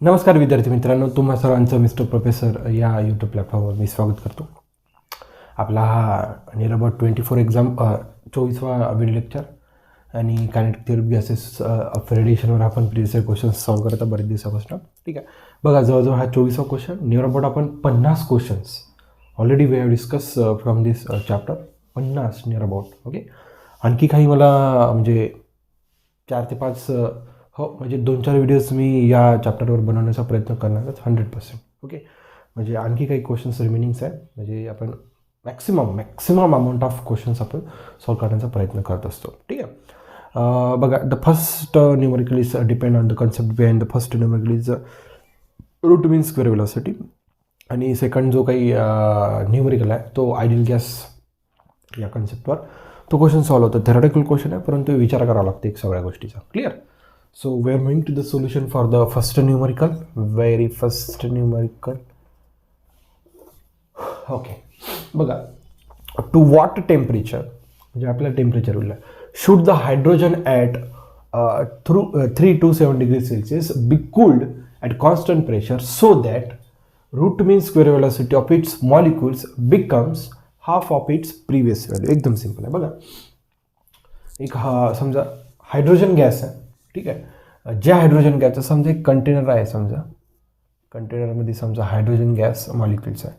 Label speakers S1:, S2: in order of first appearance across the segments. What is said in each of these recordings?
S1: नमस्कार विद्यार्थी मित्रांनो, तुम्हा सर्वांचं मिस्टर प्रोफेसर या यूट्यूब प्लॅटफॉर्मवर मी स्वागत करतो. आपला हा नियर अबाउट 24 एक्झाम 24वा व्हिडिओ लेक्चर आणि कायनेटिक थिअरी बेसिस ऑफ रेडिएशनवर आपण प्रिव्हियस क्वेश्चन्स सॉल्व्ह करता बरेच दिवसापासून. ठीक आहे, बघा जवळजवळ हा 24वा क्वेश्चन. नियर अबाउट आपण 50 questions already we have discuss from this chapter. 50 near about. Okay, आणखी काही मला म्हणजे 4 ते 5 हो म्हणजे 2-4 व्हिडिओज मी या चॅप्टरवर बनवण्याचा प्रयत्न करणारच 100%. ओके, म्हणजे आणखी काही क्वेश्चन्स रिमेनिंग्स आहे. म्हणजे आपण मॅक्सिमम अमाऊंट ऑफ क्वेश्चन्स आपण सॉल्व करण्याचा प्रयत्न करत असतो. ठीक आहे, बघा the first numerical is depend on the concept behind the first numerical is root mean square velocity आणि सेकंड जो काही न्यूमरिकल आहे तो आयडियल गॅस या कन्सेप्टवर तो क्वेश्चन सॉल्व होतो. थेरॉटिकल क्वेश्चन आहे परंतु विचार करावा लागतो एक सगळ्या गोष्टीचा. Clear. So we are moving to the solution for the first numerical, very first numerical. Okay, बघा to what temperature म्हणजे आपल्याला टेम्परेचर उरलं should the hydrogen at 327 degrees Celsius be cooled at constant pressure so that root mean square velocity of its molecules becomes half of its previous value. एकदम simple आहे. बघा एक हा समजा hydrogen gas आहे. ठीक आहे, ज्या हायड्रोजन गॅसचं समजा एक कंटेनर आहे, समजा कंटेनरमध्ये समजा हायड्रोजन गॅस मॉलिक्युल्स आहे.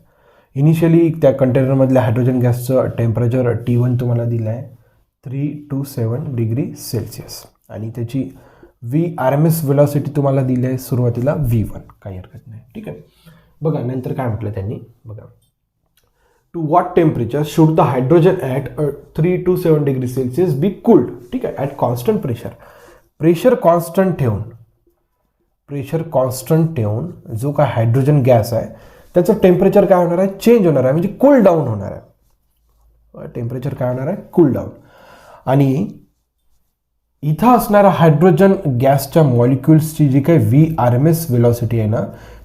S1: इनिशियली त्या कंटेनरमधल्या हायड्रोजन गॅसचं टेम्परेचर T1 तुम्हाला दिलं आहे 327 डिग्री सेल्सिअस आणि त्याची VRMS वेलॉसिटी तुम्हाला दिली आहे सुरुवातीला V1. काही हरकत नाही. ठीक आहे, बघा नंतर काय म्हटलं त्यांनी, बघा to what temperature should the hydrogen at 327 degree Celsius be cooled. ठीक आहे, at constant pressure. Pressure constant ठेवून जो काय हायड्रोजन गॅस आहे त्याचं टेम्परेचर काय होणार आहे, चेंज होणार आहे, म्हणजे कूल डाऊन होणार आहे. टेम्परेचर काय होणार आहे, कूल डाऊन. आणि इथं असणारा हायड्रोजन गॅसच्या मॉलिक्युल्सची जी काही VRMS वेलॉसिटी आहे ना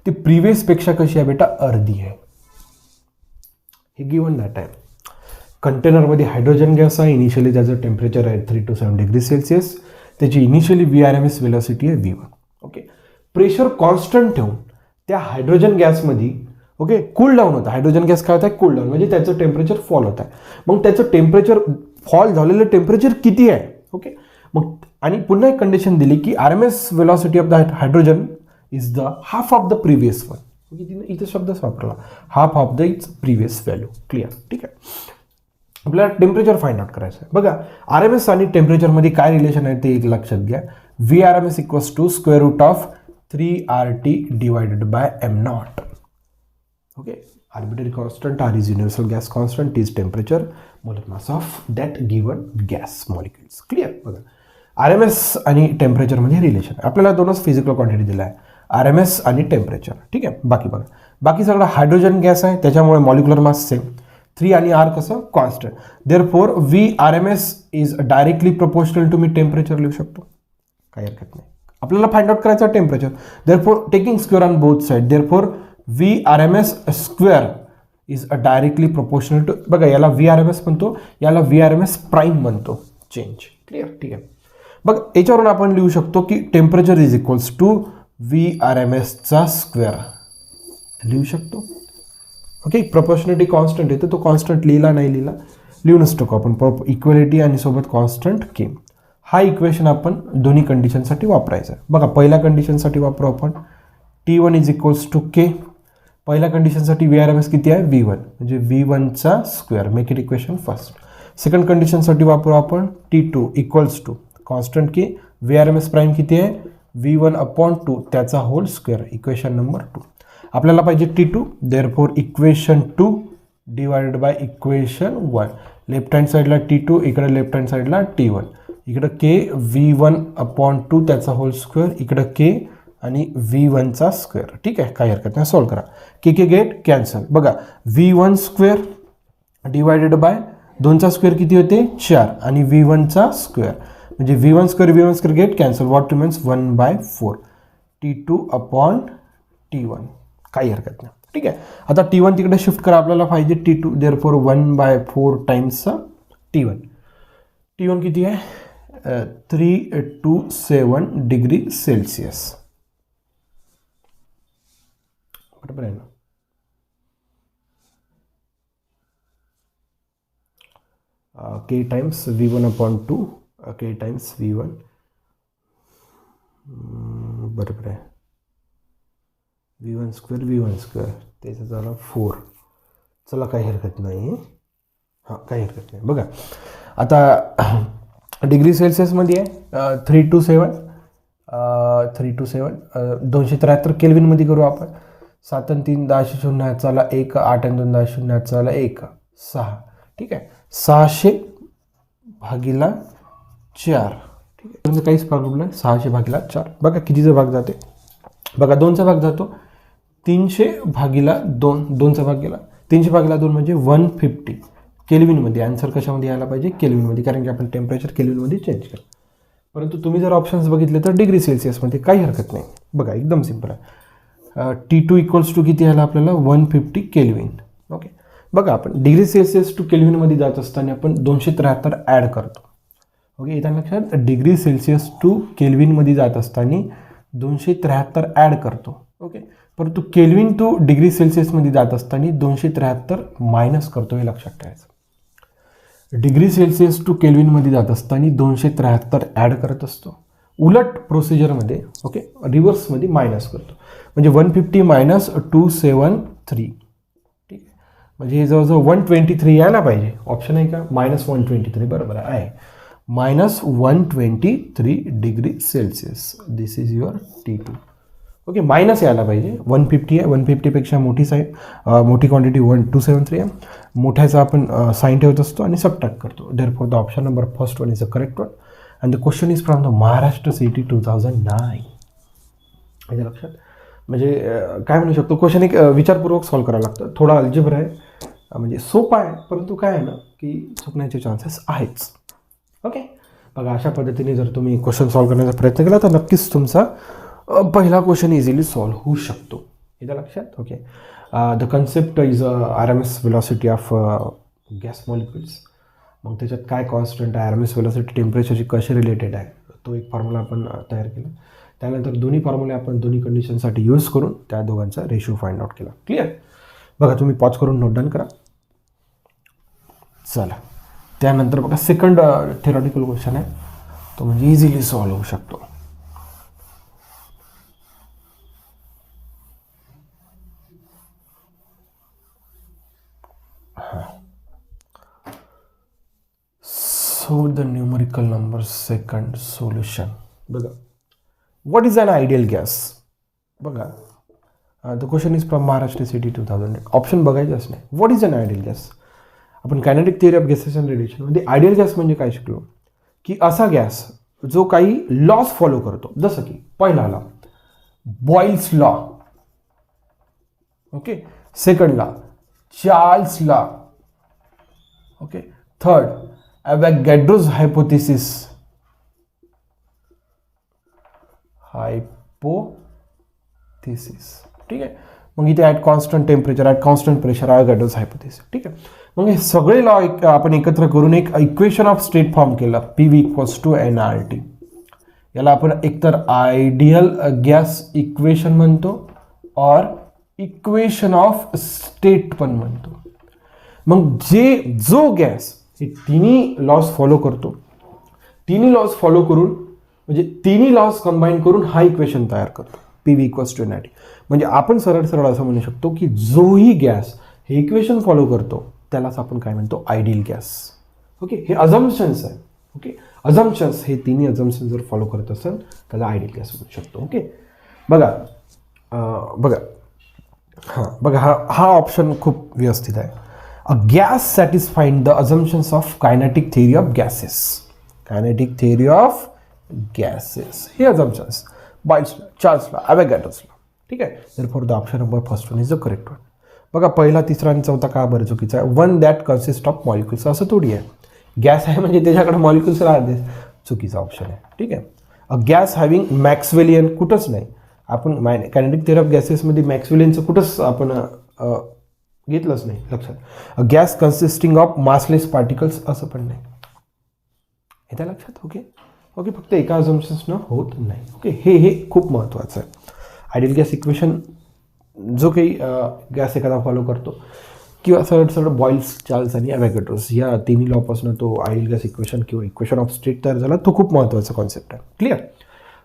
S1: ती प्रिव्हियसपेक्षा कशी आहे बेटा, अर्धी आहे. हे गिव्हन डाटा आहे. कंटेनरमध्ये हायड्रोजन गॅस आहे, इनिशियली त्याचं टेम्परेचर आहे 327 डिग्री सेल्सिअस, त्याची इनिशियली VRMS वेलॉसिटी आहे V1. ओके, प्रेशर कॉन्स्टंट ठेवून त्या हायड्रोजन गॅसमध्ये ओके कूल डाऊन होतं. हायड्रोजन गॅस काय होत आहे, कूल डाऊन, म्हणजे त्याचं टेम्परेचर फॉल होत आहे. मग त्याचं टेम्परेचर फॉल झालेलं टेम्परेचर किती आहे. ओके, मग आणि पुन्हा एक कंडिशन दिली की RMS velocity of the hydrogen is the half of the previous one. तिने इथं शब्दच वापरला, half of the it's previous value. Clear. ठीक आहे, आपल्याला टेम्परेचर फाइंड आउट करायचं आहे. बघा RMS आणि टेम्परेचरमध्ये काय रिलेशन आहे ते एक लक्षात घ्या. VRMS equals to square root of 3RT divided by M0. Okay, arbitrary constant, R is universal gas constant, T is temperature, molar mass of that given gas molecules. Clear. बघा RMS आणि टेम्परेचरमध्ये relation आहे. आपल्याला दोनच physical quantity दिला आहे, RMS आणि temperature. ठीक आहे, बाकी बघा बाकी सगळं हायड्रोजन गॅस आहे त्याच्यामुळे मॉलिक्युलर मास सेम, 3 आणि R कसं constant. Therefore VRMS is directly proportional to मी टेम्परेचर लिहू शकतो, काही हरकत नाही. आपल्याला फाइंड आउट करायचं temperature. Therefore taking square on both side, therefore VRMS square is directly proportional to, बघा याला VRMS म्हणतो, याला VRMS प्राईम म्हणतो, चेंज. क्लिअर. ठीक आहे, बघ याच्यावरून आपण लिहू शकतो की टेम्परेचर इज इक्वल्स टू VRMSचा स्क्वेअर लिहू शकतो. ओके, प्रपोर्शनॅलिटी कॉन्स्टंट येतो, तो कॉन्स्टंट लिहिला नाही लिहिला लिहूनच टाकू आपण. इक्वेलिटी आणि सोबत कॉन्स्टंट के. हा इक्वेशन आपण दोन्ही कंडिशनसाठी वापरायचा आहे. बघा पहिल्या कंडिशनसाठी वापरू आपण T1 इज इक्वल्स टू के. पहिल्या कंडिशनसाठी VRMS किती आहे, V1, म्हणजे V1चा square. Make it equation first. Second कंडिशनसाठी वापरू आपण T2 equals to constant K, VRMS prime किती आहे, V1/2 त्याचा होल स्क्वेअर. Equation number 2. आपल्याला पाहिजे T2, therefore equation 2 divided by equation 1. Left hand साईडला T2, इकडे लेफ्ट हँड साईडला T1, इकडं K V1/2 त्याचा होल स्क्वेअर, इकडं K आणि V1चा स्क्वेअर. ठीक आहे, काही हरकत नाही, सॉल्व करा. K get cancel. बघा V1 स्क्वेअर डिवायडेड बाय 2चा स्क्वेअर किती होते, 4 आणि V1चा स्क्वेअर म्हणजे V1 square get cancel. What remains 1/4 T2/T1. काही हरकत नाही. ठीक आहे, आता T1 तिकडे शिफ्ट करा, आपल्याला पाहिजे T2, देअरफॉर 1/4 टाइम्स T1 किती आहे, 327 डिग्री सेल्सिअस. बरोबर आहे ना. के टाइम्स V1/2 के टाइम्स V1 बरोबर आहे. V1² त्याचं झालं 4. चला काही हरकत नाही. हां काही हरकत नाही. बघा आता डिग्री सेल्सिअसमध्ये आहे 327 273 केल्विनमध्ये करू आपण. 7 आणि 3 10 चला 1 8 आणि 2 10 चला 1 6. ठीक आहे 600/4. ठीक आहे म्हणजे काहीच प्रॉब्लेम नाही. 600/4 बघा कितीचा भाग जाते. बघा 2चा भाग जातो. 300/2 2चा भाग गेला. 300/2 म्हणजे 150 केल्विनमध्ये. आन्सर कशामध्ये यायला पाहिजे केल्विनमध्ये, कारण की आपण टेम्परेचर केल्विनमध्ये चेंज केलं. परंतु तुम्ही जर ऑप्शन्स बघितले तर डिग्री सेल्सिअसमध्ये काही हरकत नाही. बघा एकदम सिम्पल आहे. T2 = किती यायला आपल्याला 150 केल्विन. ओके बघा आपण डिग्री सेल्सिअस टू केल्विनमध्ये जात असताना आपण 273 ॲड करतो. ओके इथं लक्षात डिग्री सेल्सिअस टू केल्विनमध्ये जात असताना 273 ॲड करतो. ओके परंतु केल्विन टू डिग्री सेल्सिअसमध्ये जात असताना 273 मायनस करतो, हे लक्षात ठेवायचं. डिग्री सेल्सिअस टू केल्विनमध्ये जात असताना 273 ॲड करत असतो. उलट प्रोसिजरमध्ये ओके रिव्हर्समध्ये मायनस करतो. म्हणजे 150 - 273. ठीक आहे म्हणजे हे जवळजवळ 123 यायला पाहिजे. ऑप्शन आहे का -123. बरोबर आहे -123 degree Celsius. This is your T2. Okay minus यायला पाहिजे. 150 आहे. 150पेक्षा मोठी मोठी क्वांटिटी 273 आहे. मोठ्याचा आपण साईन ठेवत असतो आणि सबट्रॅक्ट करतो. Therefore the option number first one is the correct one and the question is from the Maharashtra CET 2009. म्हणजे लक्षात म्हणजे काय म्हणू शकतो क्वेश्चन एक विचारपूर्वक सॉल्व करावं लागतं. थोडा अल्जेब्रा आहे म्हणजे सोपा आहे, परंतु काय आहे ना की चुकण्याचे चान्सेस आहेच. ओके बघा अशा पद्धतीने जर तुम्ही क्वेश्चन सॉल्व करण्याचा प्रयत्न केला तर नक्कीच तुमचा पहिला क्वेश्चन इझिली सॉल्व होऊ शकतो. इथं लक्षात. Okay the concept is RMS velocity of gas molecules. मग त्याच्यात काय कॉन्स्टंट आहे, RMS वेलॉसिटी टेम्परेचरची कशी रिलेटेड आहे, तो एक फॉर्म्युला आपण तयार केला. त्यानंतर दोन्ही फॉर्म्युले आपण दोन्ही कंडिशनसाठी यूज करून त्या दोघांचा रेशो फाइंड आउट केला. क्लिअर. बघा तुम्ही पॉज करून नोट डाऊन करा. चला त्यानंतर बघा सेकंड थेरॉटिकल क्वेश्चन आहे, तो म्हणजे इझिली सॉल्व होऊ शकतो. So the numerical number second solution. बघा what is an ideal gas. बघा the question is from Maharashtra CET 2008. Option बघायचंच नाही. what is an ideal gas. आपण kinetic theory of gases and radiation मध्ये ideal gas म्हणजे काय शिकलो की असा गॅस जो काही लॉज फॉलो करतो. जसं की पहिला law Boyle's law. Okay second law Charles law. Okay third Avogadro's hypothesis. ठीक आहे मग इथे at constant temperature at constant pressure Avogadro's hypothesis. ठीक आहे मग हे सगळे लॉ आपण एकत्र करून एक इक्वेशन ऑफ स्टेट फॉर्म केला. PV = nRT. याला आपण एकतर आयडियल गॅस इक्वेशन म्हणतो और इक्वेशन ऑफ स्टेट पण म्हणतो. मग जो गॅस हे तिन्ही लॉज फॉलो करतो, तिन्ही लॉज फॉलो करून म्हणजे तिन्ही लॉज कंबाईन करून हा इक्वेशन तयार करतो PV = nRT. म्हणजे आपण सरळ असं म्हणू शकतो की जोही गॅस हे इक्वेशन फॉलो करतो त्यालाच आपण काय म्हणतो आयडियल गॅस. ओके हे अझम्पशन्स आहे. ओके अझम्पशन्स हे तिन्ही अझम्पशन्स जर फॉलो करत असेल त्याला आयडियल गॅस म्हणू शकतो. ओके बघा बघा हा ऑप्शन खूप व्यवस्थित आहे. A gas satisfying the assumptions of kinetic theory of gases. Kinetic theory of gases. हे assumptions. Boyle's law, Charles law, Avogadro's law. ठीक आहे. Therefore the option number first one is the correct one. बघा पहिला तिसरा आणि चौथा का बरं चुकीचा आहे. One that consist of molecules असं थोडी आहे. गॅस आहे म्हणजे त्याच्याकडे मॉलिक्युल्स राहते. चुकीचा ऑप्शन आहे. ठीक आहे. अ गॅस हॅव्हिंग मॅक्सवेलियन कुठंच नाही. आपण कायनेटिक थिअरी ऑफ गॅसेसमध्ये मॅक्सवेलियनचं कुठंच आपण घेतलंच नाही. लक्षात. Gas consisting of massless particles असं पण नाही. येत्या लक्षात. ओके ओके फक्त एका अझम्पशन्सनं होत नाही. ओके हे खूप महत्त्वाचं आहे. आयडियल गॅस इक्वेशन जो काही गॅस एखादा फॉलो करतो किंवा सरळ बॉईल्स, चार्ल्स आणि ॲव्होगाड्रोस या तिन्ही लॉपासून तो आयडियल गॅस इक्वेशन किंवा इक्वेशन ऑफ स्टेट तयार झाला. तो खूप महत्त्वाचा कॉन्सेप्ट आहे. क्लिअर?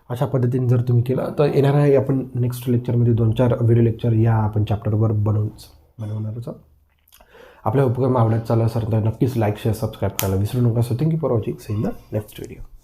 S1: अशा पद्धतीने जर तुम्ही केलं तर येणार आहे आपण नेक्स्ट लेक्चरमध्ये 2-4 व्हिडिओ लेक्चर या आपण चॅप्टरवर बनवणारच आहोत. आपल्या उपक्रम आवडत चालला असेल तर नक्कीच लाईक, शेअर, सबस्क्राईब करायला विसरू नका. So thank you for watching. See in the next video.